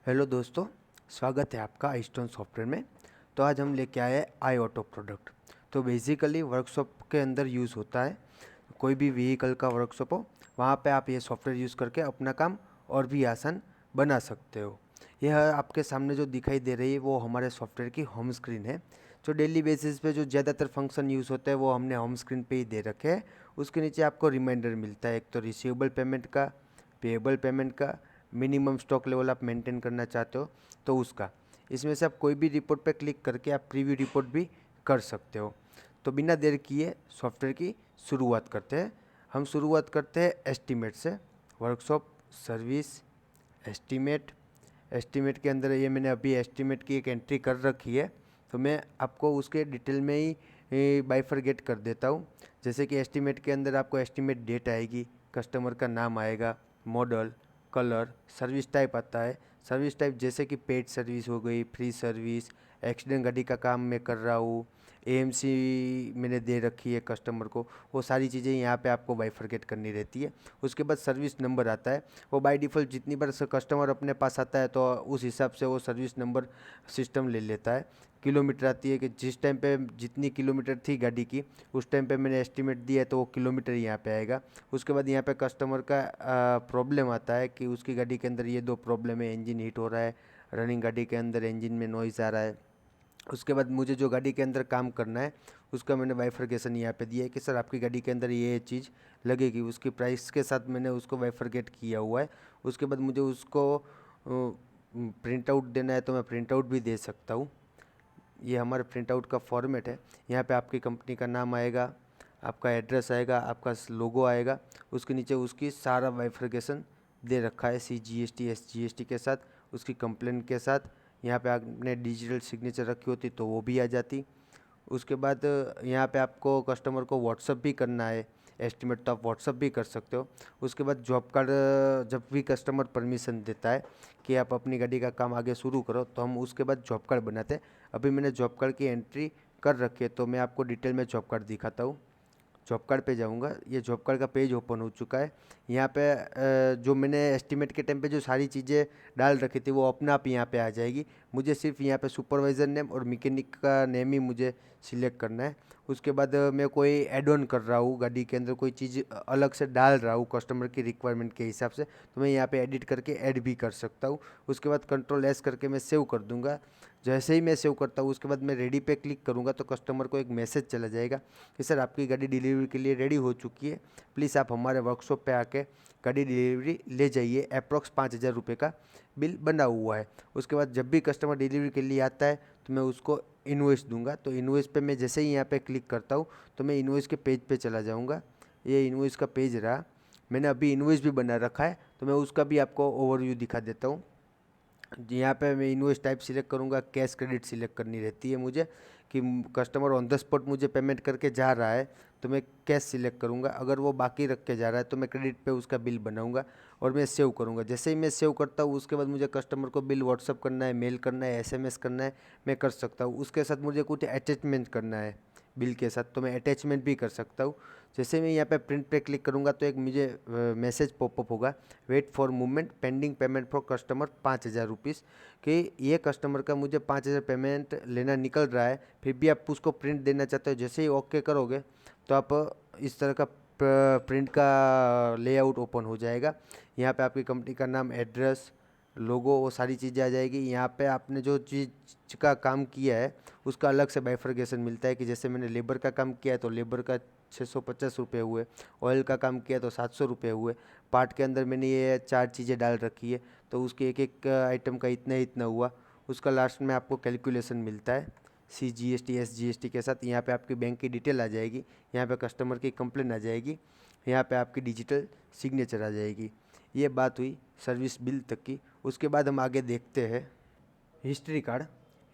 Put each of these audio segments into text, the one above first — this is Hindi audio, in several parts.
हेलो दोस्तों, स्वागत है आपका आईस्टोन सॉफ्टवेयर में। तो आज हम लेके आए आई ऑटो प्रोडक्ट। तो बेसिकली वर्कशॉप के अंदर यूज़ होता है। कोई भी व्हीकल का वर्कशॉप हो, वहाँ पे आप ये सॉफ्टवेयर यूज़ करके अपना काम और भी आसान बना सकते हो। यह आपके सामने जो दिखाई दे रही है वो हमारे सॉफ्टवेयर की होम स्क्रीन है। जो डेली बेसिस पे जो ज़्यादातर फंक्शन यूज़ होते हैं वो हमने होम स्क्रीन पे ही दे रखे हैं। उसके नीचे आपको रिमाइंडर मिलता है, एक तो रिसीवेबल पेमेंट का, पेएबल पेमेंट का, मिनिमम स्टॉक लेवल आप मेंटेन करना चाहते हो तो उसका। इसमें से आप कोई भी रिपोर्ट पे क्लिक करके आप प्रीव्यू रिपोर्ट भी कर सकते हो। तो बिना देर किए सॉफ्टवेयर की शुरुआत करते हैं। हम शुरुआत करते हैं एस्टीमेट से। Workshop service estimate. एस्टीमेट के अंदर ये मैंने अभी एस्टीमेट की एक एंट्री कर रखी है, तो मैं आपको उसके डिटेल में ही बाइफरगेट कर देता हूँ। जैसे कि एस्टीमेट के अंदर आपको एस्टीमेट डेट आएगी, कस्टमर का नाम आएगा, मॉडल, कलर, सर्विस टाइप आता है। सर्विस टाइप जैसे कि पेड सर्विस हो गई, फ्री सर्विस, एक्सीडेंट गाड़ी का काम मैं कर रहा हूँ, एएमसी मैंने दे रखी है कस्टमर को, वो सारी चीज़ें यहाँ पे आपको बाइफरगेट करनी रहती है। उसके बाद सर्विस नंबर आता है। वो बाय डिफ़ॉल्ट जितनी बार कस्टमर अपने पास आता है तो उस हिसाब से वो सर्विस नंबर सिस्टम ले लेता है। किलोमीटर आती है कि जिस टाइम पे जितनी किलोमीटर थी गाड़ी की उस टाइम पे मैंने एस्टीमेट दिया है तो वो किलोमीटर यहाँ पे आएगा। उसके बाद यहाँ पे कस्टमर का प्रॉब्लम आता है कि उसकी गाड़ी के अंदर ये दो प्रॉब्लम है, इंजन हीट हो रहा है, रनिंग गाड़ी के अंदर इंजन में नॉइज़ आ रहा है। उसके बाद मुझे जो गाड़ी के अंदर काम करना है उसका मैंने बाइफरकेशन यहाँ पे दिया है कि सर आपकी गाड़ी के अंदर ये चीज़ लगेगी, उसकी प्राइस के साथ मैंने उसको बाइफरकेट किया हुआ है। उसके बाद मुझे उसको प्रिंट आउट देना है तो मैं प्रिंट आउट भी दे सकता हूँ। ये हमारे प्रिंट आउट का फॉर्मेट है। यहाँ पे आपकी कंपनी का नाम आएगा, आपका एड्रेस आएगा, आपका लोगो आएगा, उसके नीचे उसकी सारा बाइफरकेशन दे रखा है CGST SGST के साथ, उसकी कंप्लेंट के साथ। यहाँ पे आपने डिजिटल सिग्नेचर रखी होती तो वो भी आ जाती। उसके बाद यहाँ पे आपको कस्टमर को व्हाट्सअप भी करना है, एस्टीमेट तो आप व्हाट्सअप भी कर सकते हो। उसके बाद जॉब कार्ड, जब भी कस्टमर परमिशन देता है कि आप अपनी गाड़ी का काम आगे शुरू करो तो हम उसके बाद जॉब कार्ड बनाते हैं। अभी मैंने जॉब कार्ड की एंट्री कर रखी है तो मैं आपको डिटेल में जॉब कार्ड दिखाता हूँ। जॉब कार्ड पे जाऊँगा, ये जॉब कार्ड का पेज ओपन हो चुका है। यहाँ पे जो मैंने एस्टीमेट के टाइम पे जो सारी चीज़ें डाल रखी थी वो अपने आप यहाँ पे आ जाएगी। मुझे सिर्फ यहाँ पे सुपरवाइज़र नेम और मैकेनिक का नेम ही मुझे सिलेक्ट करना है। उसके बाद मैं कोई ऐड ऑन कर रहा हूँ, गाड़ी के अंदर कोई चीज़ अलग से डाल रहा हूँ कस्टमर की रिक्वायरमेंट के हिसाब से, तो मैं यहाँ पे एडिट करके ऐड भी कर सकता हूँ। उसके बाद कंट्रोल S करके मैं सेव कर दूँगा। जैसे ही मैं सेव करता हूँ उसके बाद मैं रेडी पे क्लिक करूँगा तो कस्टमर को एक मैसेज चला जाएगा कि सर आपकी गाड़ी डिलीवरी के लिए रेडी हो चुकी है, प्लीज़ आप हमारे वर्कशॉप पे आके गाड़ी डिलीवरी ले जाइए। अप्रॉक्स 5,000 रुपये का बिल बना हुआ है। उसके बाद जब भी कस्टमर डिलीवरी के लिए आता है तो मैं उसको इन्वॉइस दूंगा। तो इन्वॉइस पे मैं जैसे ही यहाँ पे क्लिक करता हूँ तो मैं इन्वॉइस के पेज पे चला जाऊँगा। ये इन्वॉइस का पेज रहा। मैंने अभी इन्वॉइस भी बना रखा है तो मैं उसका भी आपको ओवरव्यू दिखा देता हूँ। यहाँ पे मैं इन्वॉइस टाइप सिलेक्ट करूँगा, कैश क्रेडिट सिलेक्ट करनी रहती है मुझे कि कस्टमर ऑन द स्पॉट मुझे पेमेंट करके जा रहा है तो मैं कैश सिलेक्ट करूँगा। अगर वो बाकी रख के जा रहा है तो मैं क्रेडिट पे उसका बिल बनाऊँगा और मैं सेव करूँगा। जैसे ही मैं सेव करता हूँ उसके बाद मुझे कस्टमर को बिल व्हाट्सअप करना है, मेल करना है, SMS करना है, मैं कर सकता हूँ। उसके साथ मुझे कुछ अटैचमेंट करना है बिल के साथ तो मैं अटैचमेंट भी कर सकता हूँ। जैसे मैं यहाँ पे प्रिंट पे क्लिक करूँगा तो एक मुझे मैसेज पॉपअप होगा, wait for movement pending payment for customer 5,000 rupees, कि ये कस्टमर का मुझे 5,000 पेमेंट लेना निकल रहा है, फिर भी आप उसको प्रिंट देना चाहते हो। जैसे ही ओके करोगे तो आप इस तरह का प्रिंट का लेआउट ओपन हो जाएगा। यहाँ पे आपकी कंपनी का नाम, एड्रेस, लोगो, वो सारी चीज़ें आ जाएगी। यहाँ पे आपने जो चीज़ का काम किया है उसका अलग से बाइफरकेशन मिलता है कि जैसे मैंने लेबर का काम किया है तो लेबर का 650 रुपये हुए, ऑयल का काम किया तो 700 रुपये हुए, पार्ट के अंदर मैंने ये 4 चीज़ें डाल रखी है तो उसके एक एक आइटम का इतना इतना हुआ। उसका लास्ट में आपको कैलकुलेशन मिलता है CGST SGST के साथ। यहाँ पे आपकी बैंक की डिटेल आ जाएगी, यहाँ पे कस्टमर की कंप्लेन आ जाएगी, यहाँ पे आपकी डिजिटल सिग्नेचर आ जाएगी। ये बात हुई सर्विस बिल तक की। उसके बाद हम आगे देखते हैं हिस्ट्री कार्ड।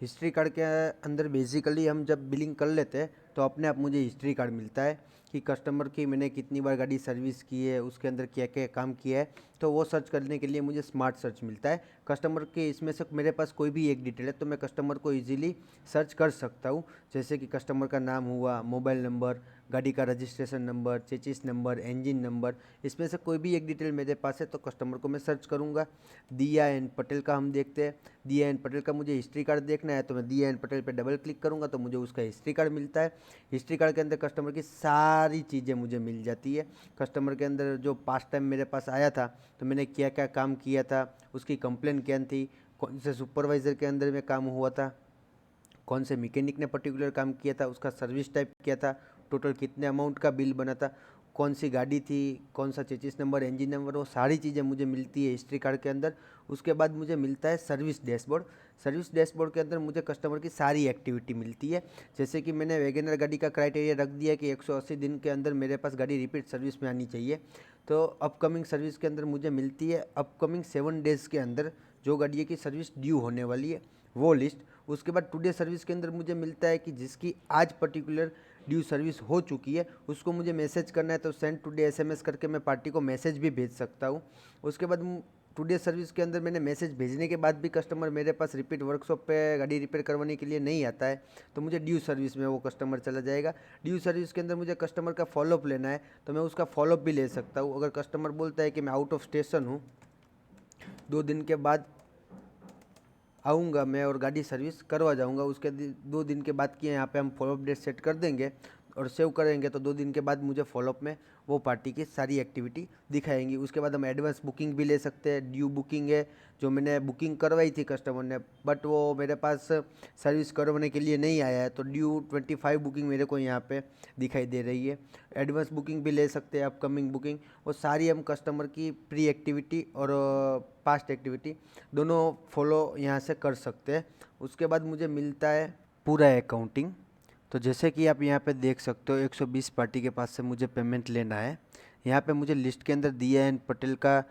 हिस्ट्री कार्ड के अंदर बेसिकली हम जब बिलिंग कर लेते हैं तो अपने आप मुझे हिस्ट्री कार्ड मिलता है कि कस्टमर की मैंने कितनी बार गाड़ी सर्विस की है, उसके अंदर क्या क्या काम किया है। तो वो सर्च करने के लिए मुझे स्मार्ट सर्च मिलता है। कस्टमर के इसमें से मेरे पास कोई भी एक डिटेल है तो मैं कस्टमर को इजीली सर्च कर सकता हूँ। जैसे कि कस्टमर का नाम हुआ, मोबाइल नंबर, गाड़ी का registration number, chassis number, engine number, इसमें से कोई भी एक डिटेल मेरे पास है तो कस्टमर को मैं सर्च करूँगा। दिया एन पटेल का हम देखते हैं। दिया एन पटेल का मुझे हिस्ट्री कार्ड देखना है तो मैं दिया एन पटेल पे डबल क्लिक करूँगा तो मुझे उसका हिस्ट्री कार्ड मिलता है। हिस्ट्री कार्ड के अंदर कस्टमर की सारी चीज़ें मुझे मिल जाती है। कस्टमर के अंदर जो पास्ट टाइम मेरे पास आया था तो मैंने क्या क्या काम किया था, उसकी कंप्लेन क्या थी, कौन से सुपरवाइज़र के अंदर में काम हुआ था, कौन से मैकेनिक ने पर्टिकुलर काम किया था, उसका सर्विस टाइप क्या था, टोटल कितने अमाउंट का बिल बना था, कौन सी गाड़ी थी, कौन सा चेचिस नंबर, इंजन नंबर, वो सारी चीज़ें मुझे मिलती है हिस्ट्री कार्ड के अंदर। उसके बाद मुझे मिलता है सर्विस डैशबोर्ड। सर्विस डैशबोर्ड के अंदर मुझे कस्टमर की सारी एक्टिविटी मिलती है। जैसे कि मैंने वैगनर गाड़ी का क्राइटेरिया रख दिया कि 180 दिन के अंदर मेरे पास गाड़ी रिपीट सर्विस में आनी चाहिए। तो अपकमिंग सर्विस के अंदर मुझे मिलती है अपकमिंग 7 डेज़ के अंदर जो गाड़ी की सर्विस ड्यू होने वाली है वो लिस्ट। उसके बाद टुडे सर्विस के अंदर मुझे मिलता है कि जिसकी आज पर्टिकुलर ड्यू सर्विस हो चुकी है उसको मुझे मैसेज करना है तो सेंड टुडे एसएमएस करके मैं पार्टी को मैसेज भी भेज सकता हूँ। उसके बाद टुडे सर्विस के अंदर मैंने मैसेज भेजने के बाद भी कस्टमर मेरे पास रिपीट वर्कशॉप पे गाड़ी रिपेयर करवाने के लिए नहीं आता है तो मुझे ड्यू सर्विस में वो कस्टमर चला जाएगा। ड्यू सर्विस के अंदर मुझे कस्टमर का फॉलोअप लेना है तो मैं उसका फॉलोअप भी ले सकता हूँ। अगर कस्टमर बोलता है कि मैं आउट ऑफ स्टेशन हूँ, 2 दिन के बाद आऊँगा मैं और गाड़ी सर्विस करवा जाऊँगा, उसके 2 दिन के बाद की यहाँ पे हम फॉलोअप डेट सेट कर देंगे और सेव करेंगे तो 2 दिन के बाद मुझे फॉलोअप में वो पार्टी की सारी एक्टिविटी दिखाएंगी। उसके बाद हम एडवांस बुकिंग भी ले सकते हैं। ड्यू बुकिंग है जो मैंने बुकिंग करवाई थी कस्टमर ने, बट वो मेरे पास सर्विस करवाने के लिए नहीं आया है तो ड्यू 25 बुकिंग मेरे को यहाँ पे दिखाई दे रही है। एडवांस बुकिंग भी ले सकते हैं, अपकमिंग बुकिंग, वो सारी हम कस्टमर की प्री एक्टिविटी और पास्ट एक्टिविटी दोनों फॉलो यहाँ से कर सकते हैं। उसके बाद मुझे मिलता है पूरा अकाउंटिंग। तो जैसे कि आप यहाँ पे देख सकते हो 120 पार्टी के पास से मुझे पेमेंट लेना है। यहाँ पे मुझे लिस्ट के अंदर दिया एन पटेल का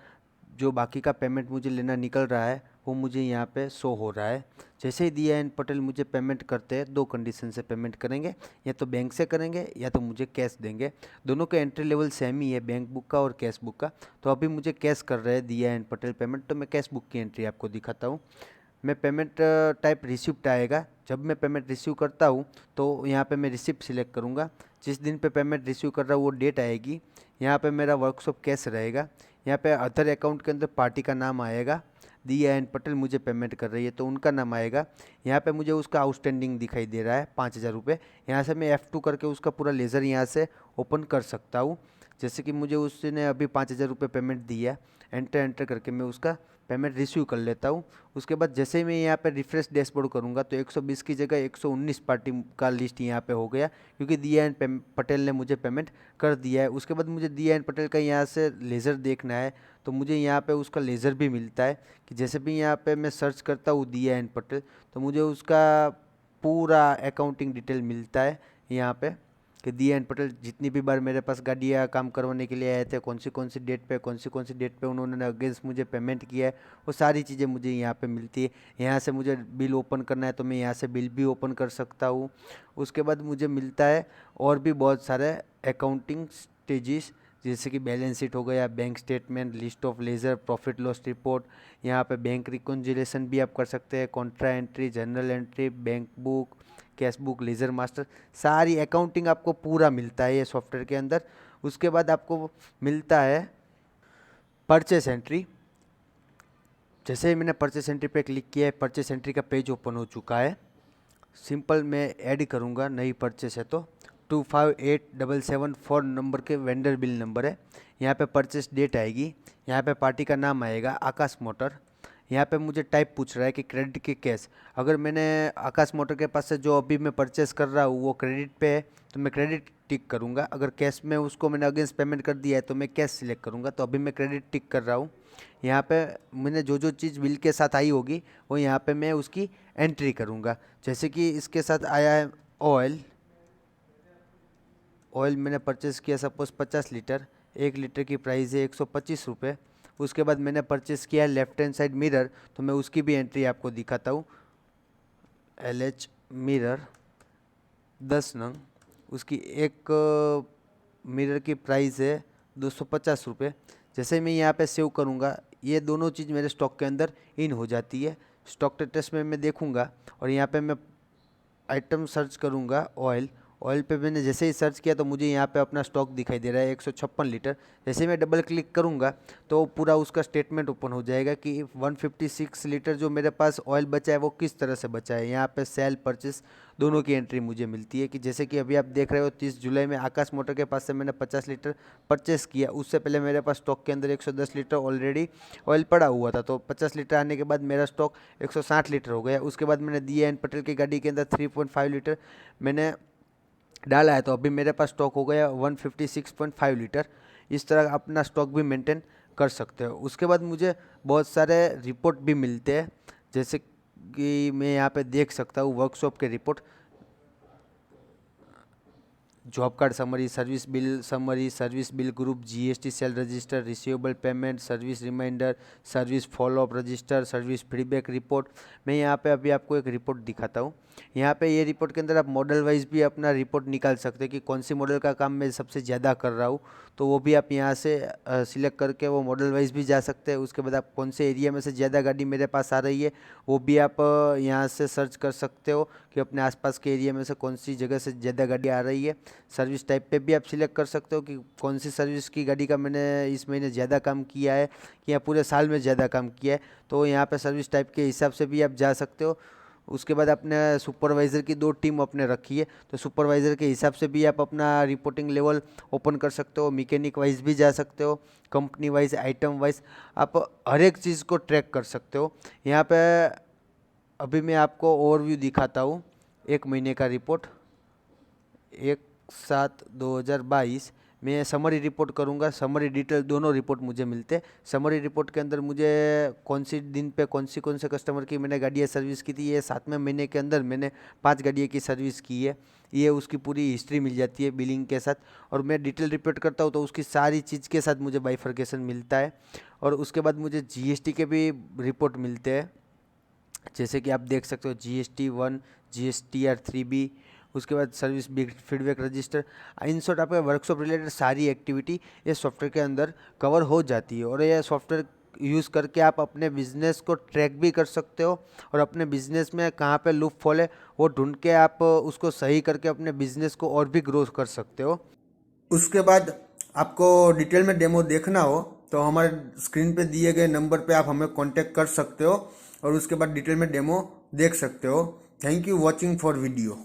जो बाकी का पेमेंट मुझे लेना निकल रहा है वो मुझे यहाँ पे शो हो रहा है। जैसे ही दिया एन पटेल मुझे पेमेंट करते हैं 2 कंडीशन से पेमेंट करेंगे, या तो बैंक से करेंगे या तो मुझे कैश देंगे। दोनों का एंट्री लेवल सेम ही है, बैंक बुक का और कैश बुक का। तो अभी मुझे कैश कर रहे हैं दिया एन पटेल पेमेंट, तो मैं कैश बुक की एंट्री आपको दिखाता हूँ। मैं पेमेंट टाइप रिसिप्ट आएगा। जब मैं पेमेंट रिसीव करता हूँ तो यहाँ पे मैं रिसिप्ट सिलेक्ट करूँगा। जिस दिन पे पेमेंट रिसीव कर रहा हूँ वो डेट आएगी। यहाँ पे मेरा वर्कशॉप कैश रहेगा। यहाँ पे अदर अकाउंट के अंदर पार्टी का नाम आएगा। दिया एन पटेल मुझे पेमेंट कर रही है तो उनका नाम आएगा। यहाँ पे मुझे उसका आउटस्टैंडिंग दिखाई दे रहा है 5,000 रुपये। यहाँ से मैं F2 करके उसका पूरा लेज़र यहाँ से ओपन कर सकता हूँ। जैसे कि मुझे उसने अभी 5,000 रुपये पेमेंट दिया, एंटर करके मैं उसका पेमेंट रिसीव कर लेता हूँ। उसके बाद जैसे ही मैं यहाँ पे रिफ्रेश डैशबोर्ड करूँगा तो 120 की जगह 119 पार्टी का लिस्ट यहाँ पे हो गया, क्योंकि दिया एन पटेल ने मुझे पेमेंट कर दिया है। उसके बाद मुझे दिया एन पटेल का यहाँ से लेज़र देखना है तो मुझे यहाँ पे उसका लेज़र भी मिलता है कि जैसे भी यहाँ पे मैं सर्च करता हूँ दिया एन पटेल तो मुझे उसका पूरा अकाउंटिंग डिटेल मिलता है यहाँ पे कि दिया एन पटेल जितनी भी बार मेरे पास गाड़ियाँ काम करवाने के लिए आए थे, कौन सी डेट पे कौन सी डेट पे उन्होंने अगेंस्ट मुझे पेमेंट किया है, वो सारी चीज़ें मुझे यहाँ पे मिलती है। यहाँ से मुझे बिल ओपन करना है तो मैं यहाँ से बिल भी ओपन कर सकता हूँ। उसके बाद मुझे मिलता है और भी बहुत सारे अकाउंटिंग स्टेजेस, जैसे कि बैलेंस शीट हो गया, bank statement, list of ledger, profit loss report. यहाँ पे बैंक रिकॉन्जिलेशन भी आप कर सकते हैं, contra entry, journal entry, bank book, cash book, ledger master, सारी अकाउंटिंग आपको पूरा मिलता है ये सॉफ्टवेयर के अंदर। उसके बाद आपको मिलता है परचेस एंट्री। जैसे ही मैंने परचेस एंट्री पे क्लिक किया है परचेस एंट्री का पेज ओपन हो चुका है। सिंपल मैं ऐड करूँगा, नई परचेस है तो 25874 नंबर के वेंडर बिल नंबर है। यहाँ पे परचेस डेट आएगी, यहाँ पे पार्टी का नाम आएगा आकाश मोटर। यहाँ पे मुझे टाइप पूछ रहा है कि क्रेडिट के कैश। अगर मैंने आकाश मोटर के पास से जो अभी मैं परचेस कर रहा हूँ वो क्रेडिट पे है तो मैं क्रेडिट टिक करूँगा। अगर कैश में उसको मैंने अगेंस्ट पेमेंट कर दिया है तो मैं कैश सिलेक्ट करूँगा। तो अभी मैं क्रेडिट टिक कर रहा हूँ। यहाँ पे मैंने जो चीज़ बिल के साथ आई होगी वो यहाँ पे मैं उसकी एंट्री करूँगा। जैसे कि इसके साथ आया है ऑयल मैंने परचेस किया सपोज़ 50 लीटर, 1 लीटर की प्राइस है 125 रुपये। उसके बाद मैंने परचेस किया लेफ्ट हैंड साइड मिरर, तो मैं उसकी भी एंट्री आपको दिखाता हूँ। LH मिरर 10 नंग उसकी एक मिरर की प्राइस है 250 रुपये। जैसे मैं यहाँ पे सेव करूँगा, ये दोनों चीज़ मेरे स्टॉक के अंदर इन हो जाती है। स्टॉक स्टेटस में मैं देखूँगा और यहाँ पे मैं आइटम सर्च करूँगा ऑयल। ऑयल पे मैंने जैसे ही सर्च किया तो मुझे यहाँ पे अपना स्टॉक दिखाई दे रहा है 156 लीटर। जैसे ही मैं डबल क्लिक करूँगा तो पूरा उसका स्टेटमेंट ओपन हो जाएगा कि 156 लीटर जो मेरे पास ऑयल बचा है वो किस तरह से बचा है। यहाँ पे सेल परचेस दोनों की एंट्री मुझे मिलती है कि जैसे कि अभी आप देख रहे हो 30 जुलाई में आकाश मोटर के पास से मैंने 50 लीटर परचेस किया। उससे पहले मेरे पास स्टॉक के अंदर 110 लीटर ऑलरेडी ऑयल पड़ा हुआ था, तो 50 लीटर आने के बाद मेरा स्टॉक 160 लीटर हो गया। उसके बाद मैंने DN पटेल की गाड़ी के अंदर 3.5 लीटर मैंने डाला है, तो अभी मेरे पास स्टॉक हो गया 156.5 लीटर। इस तरह अपना स्टॉक भी मेंटेन कर सकते हो। उसके बाद मुझे बहुत सारे रिपोर्ट भी मिलते हैं, जैसे कि मैं यहाँ पे देख सकता हूँ वर्कशॉप के report, job card summary, service bill group, GST sale register, receivable payment, service reminder, service followup register, service feedback report. मैं यहाँ पे अभी आपको एक रिपोर्ट दिखाता हूँ। यहाँ पे ये रिपोर्ट के अंदर आप मॉडल वाइज भी अपना रिपोर्ट निकाल सकते हैं कि कौन सी मॉडल का काम मैं सबसे ज़्यादा कर रहा हूँ, तो वो भी आप यहाँ से सिलेक्ट करके वो मॉडल वाइज भी जा सकते हैं। उसके बाद आप कौन से एरिया में से ज़्यादा गाड़ी मेरे पास आ रही है वो भी आप यहाँ से सर्च कर सकते हो कि अपने आसपास के एरिया में से कौन सी जगह से ज़्यादा गाड़ी आ रही है। सर्विस टाइप पे भी आप सिलेक्ट कर सकते हो कि कौन सी सर्विस की गाड़ी का मैंने इस महीने ज़्यादा काम किया है कि या पूरे साल में ज़्यादा काम किया है, तो यहाँ पे सर्विस टाइप के हिसाब से भी आप जा सकते हो। उसके बाद आपने सुपरवाइज़र की 2 टीम अपने रखी है, तो सुपरवाइज़र के हिसाब से भी आप अपना रिपोर्टिंग लेवल ओपन कर सकते हो। मैकेनिक वाइज भी जा सकते हो, कंपनी वाइज, आइटम वाइज, आप हर एक चीज़ को ट्रैक कर सकते हो। यहाँ पे अभी मैं आपको ओवरव्यू दिखाता हूँ। 1 महीने का रिपोर्ट 1/7/2022 मैं समरी रिपोर्ट करूंगा। समरी डिटेल दोनों रिपोर्ट मुझे मिलते हैं। समरी रिपोर्ट के अंदर मुझे कौन सी दिन पे कौन से कस्टमर की मैंने गाड़ियाँ सर्विस की थी, ये 7वें महीने के अंदर मैंने 5 गाड़ियों की सर्विस की है, ये उसकी पूरी हिस्ट्री मिल जाती है बिलिंग के साथ। और मैं डिटेल रिपोर्ट करता हूँ तो उसकी सारी चीज़ के साथ मुझे बाइफर्केशन मिलता है। और उसके बाद मुझे GST के भी रिपोर्ट मिलते हैं, जैसे कि आप देख सकते हो GST 1, GSTR 3B, उसके बाद service feedback register. In short आपके वर्कशॉप रिलेटेड सारी एक्टिविटी ये सॉफ्टवेयर के अंदर कवर हो जाती है। और ये सॉफ्टवेयर यूज़ करके आप अपने बिजनेस को ट्रैक भी कर सकते हो और अपने बिजनेस में कहाँ पे लूप फॉल है वो ढूंढ के आप उसको सही करके अपने बिजनेस को और भी ग्रो कर सकते हो। उसके बाद आपको डिटेल में डेमो देखना हो तो हमारे स्क्रीन पे दिए गए नंबर पे आप हमें कांटेक्ट कर सकते हो और उसके बाद डिटेल में डेमो देख सकते हो। Thank you watching for video.